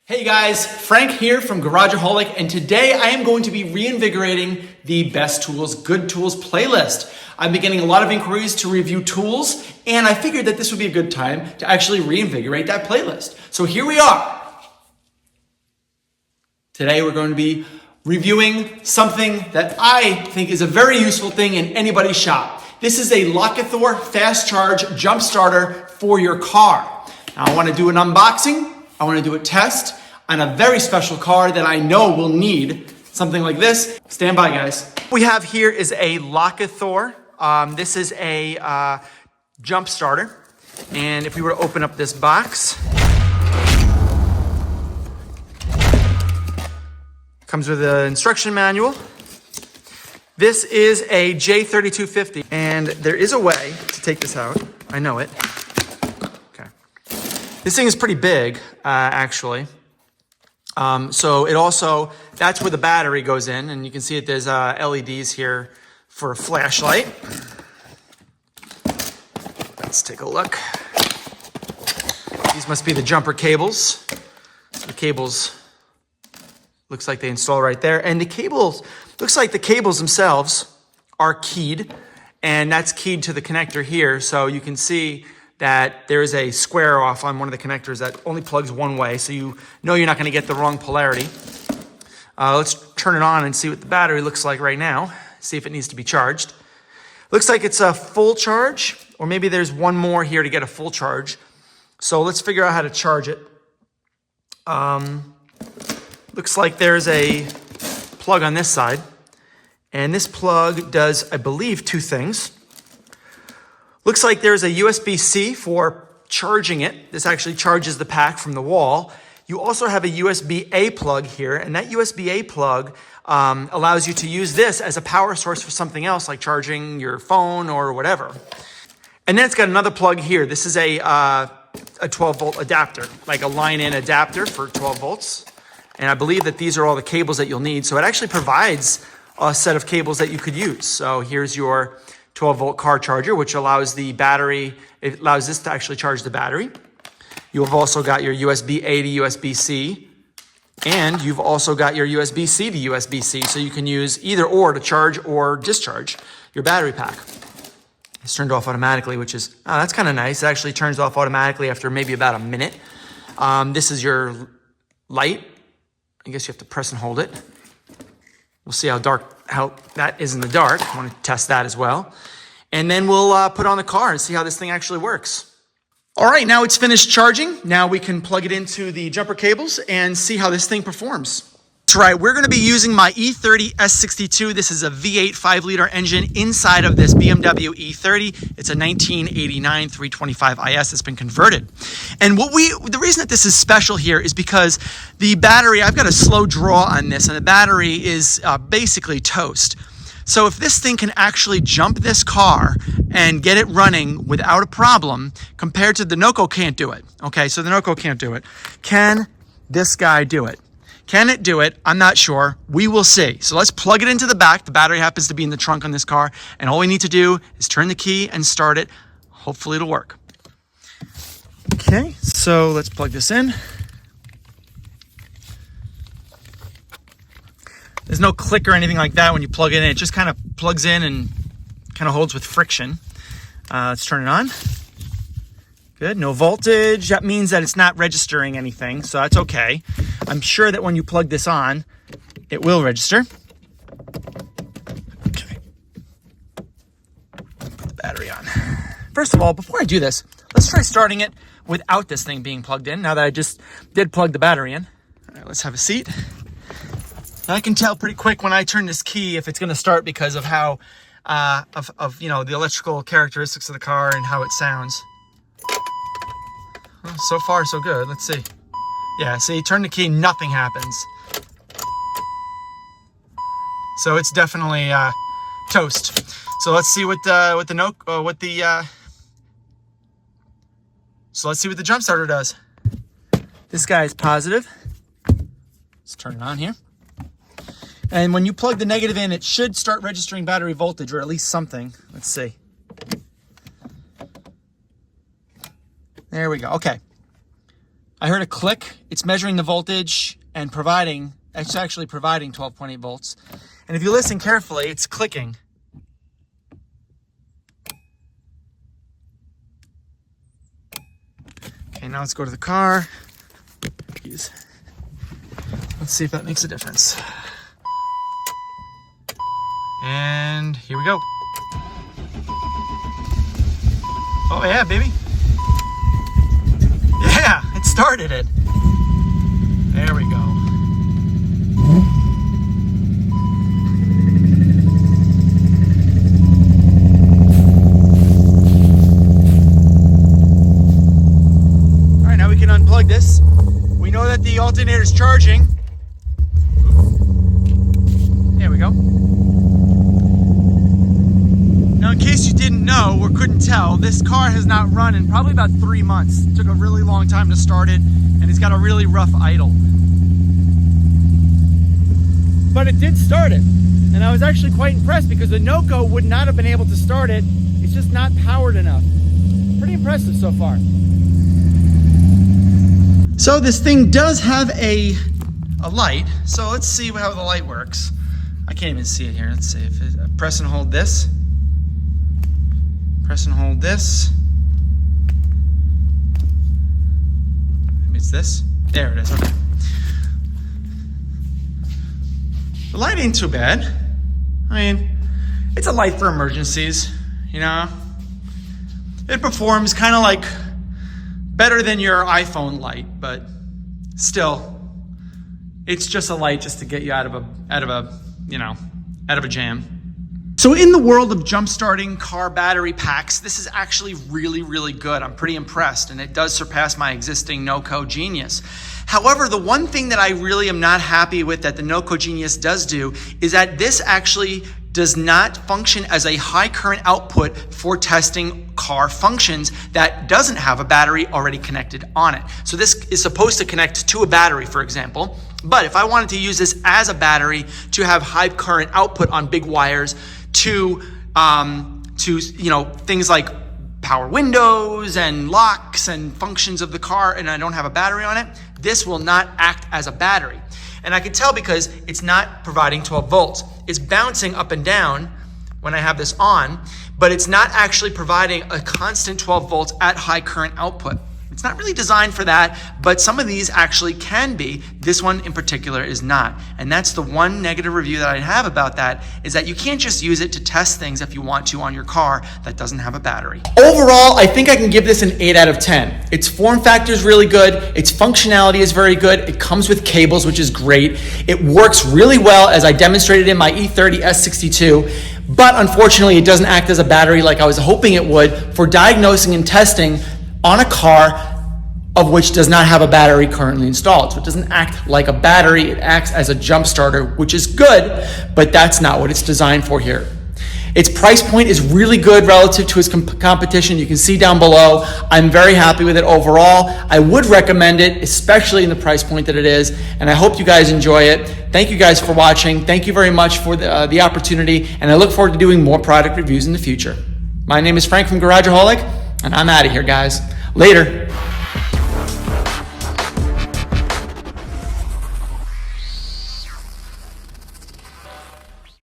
Hey guys, Frank here from Garageaholic, and today I am going to be reinvigorating the Best Tools, Good Tools playlist. I've been getting a lot of inquiries to review tools, and I figured that this would be a good time to actually reinvigorate that playlist. So here we are. Today we're going to be reviewing something that I think is a very useful thing in anybody's shop. This is a Lockithor fast charge jump starter for your car. Now I want to do an unboxing. I want to do a test on a very special car that I know will need something like this. Stand by, guys. What we have here is a Lockithor. This is a jump starter. And if we were to open up this box, comes with an instruction manual. This is a J3250, and there is a way to take this out. I know it. This thing is pretty big, actually. So it also, that's where the battery goes in, and you can see that there's LEDs here for a flashlight. Let's take a look. These must be the jumper cables. So the cables, looks like they install right there. And the cables, looks like the cables themselves are keyed, and that's keyed to the connector here. So you can see that there is a square off on one of the connectors that only plugs one way, so you know you're not going to get the wrong polarity. Let's turn it on and see what the battery looks like right now, see if it needs to be charged. Looks like it's a full charge, or maybe there's one more here to get a full charge. So let's figure out how to charge it. Looks like there's a plug on this side, and this plug does, I believe, two things. Looks like there's a USB-C for charging it. This actually charges the pack from the wall. You also have a USB-A plug here, and that USB-A plug allows you to use this as a power source for something else, like charging your phone or whatever. And then it's got another plug here. This is a 12-volt adapter, like a line-in adapter for 12 volts. And I believe that these are all the cables that you'll need. So it actually provides a set of cables that you could use. So here's your 12-volt car charger, which allows the battery, it allows this to actually charge the battery. You have also got your USB-A to USB-C, and you've also got your USB-C to USB-C, so you can use either or to charge or discharge your battery pack. It's turned off automatically, which is, oh, that's kind of nice. It actually turns off automatically after maybe about a minute. This is your light. I guess you have to press and hold it. We'll see how that is in the dark. I want to test that as well. And then we'll put on the car and see how this thing actually works. All right, now it's finished charging. Now we can plug it into the jumper cables and see how this thing performs. That's right, we're going to be using my E30 S62. This is a V8 5-liter engine inside of this BMW E30. It's a 1989 325 IS that's been converted. And the reason that this is special here is because the battery, I've got a slow draw on this, and the battery is basically toast. So if this thing can actually jump this car and get it running without a problem, compared to the NOCO can't do it. Okay, so the NOCO can't do it. Can this guy do it? Can it do it? I'm not sure. We will see. So let's plug it into the back. The battery happens to be in the trunk on this car, and all we need to do is turn the key and start it. Hopefully it'll work. Okay, so let's plug this in. There's no click or anything like that when you plug it in. It just kind of plugs in and kind of holds with friction. Let's turn it on. Good, no voltage. That means that it's not registering anything, so that's okay. I'm sure that when you plug this on, it will register. Okay. Put the battery on. First of all, before I do this, let's try starting it without this thing being plugged in, now that I just did plug the battery in. All right, let's have a seat. I can tell pretty quick when I turn this key if it's going to start because of how, you know, the electrical characteristics of the car and how it sounds. Well, so far, so good. Let's see. Yeah, see, turn the key, nothing happens. So it's definitely toast. So let's see what the jump starter does. This guy is positive. Let's turn it on here. And when you plug the negative in, it should start registering battery voltage, or at least something. Let's see. There we go. Okay. I heard a click. It's measuring the voltage and it's actually providing 12.8 volts. And if you listen carefully, it's clicking. Okay, now let's go to the car. Jeez. Let's see if that makes a difference. And here we go. Oh yeah, baby. Yeah, it started it. There we go. All right, now we can unplug this. We know that the alternator is charging. There we go. Now, in case you didn't know or couldn't tell, this car has not run in probably about 3 months. It took a really long time to start it, and it's got a really rough idle. But it did start it, and I was actually quite impressed because the NOCO would not have been able to start it. It's just not powered enough. Pretty impressive so far. So this thing does have a light, so let's see how the light works. I can't even see it here. Let's see if it, press and hold this. Press and hold this. Maybe it's this. There it is, okay. The light ain't too bad. I mean, it's a light for emergencies, you know? It performs kind of like better than your iPhone light, but still, it's just a light just to get you out of a jam. So in the world of jump-starting car battery packs, this is actually really, really good. I'm pretty impressed, and it does surpass my existing NOCO Genius. However, the one thing that I really am not happy with that the NOCO Genius does do is that this actually does not function as a high current output for testing car functions that doesn't have a battery already connected on it. So this is supposed to connect to a battery, for example, but if I wanted to use this as a battery to have high current output on big wires to things like power windows and locks and functions of the car, and I don't have a battery on it, this will not act as a battery. And I can tell because it's not providing 12 volts. It's bouncing up and down when I have this on, but it's not actually providing a constant 12 volts at high current output. It's not really designed for that, but some of these actually can be. This one in particular is not. And that's the one negative review that I have about that, is that you can't just use it to test things if you want to on your car that doesn't have a battery. Overall, I think I can give this an 8 out of 10. Its form factor is really good. Its functionality is very good. It comes with cables, which is great. It works really well, as I demonstrated in my E30 S62, but unfortunately, it doesn't act as a battery like I was hoping it would for diagnosing and testing on a car of which does not have a battery currently installed. So it doesn't act like a battery, it acts as a jump starter, which is good, but that's not what it's designed for here. Its price point is really good relative to its competition. You can see down below. I'm very happy with it overall. I would recommend it, especially in the price point that it is, and I hope you guys enjoy it. Thank you guys for watching. Thank you very much for the opportunity, and I look forward to doing more product reviews in the future. My name is Frank from Garageaholic, and I'm out of here, guys. Later.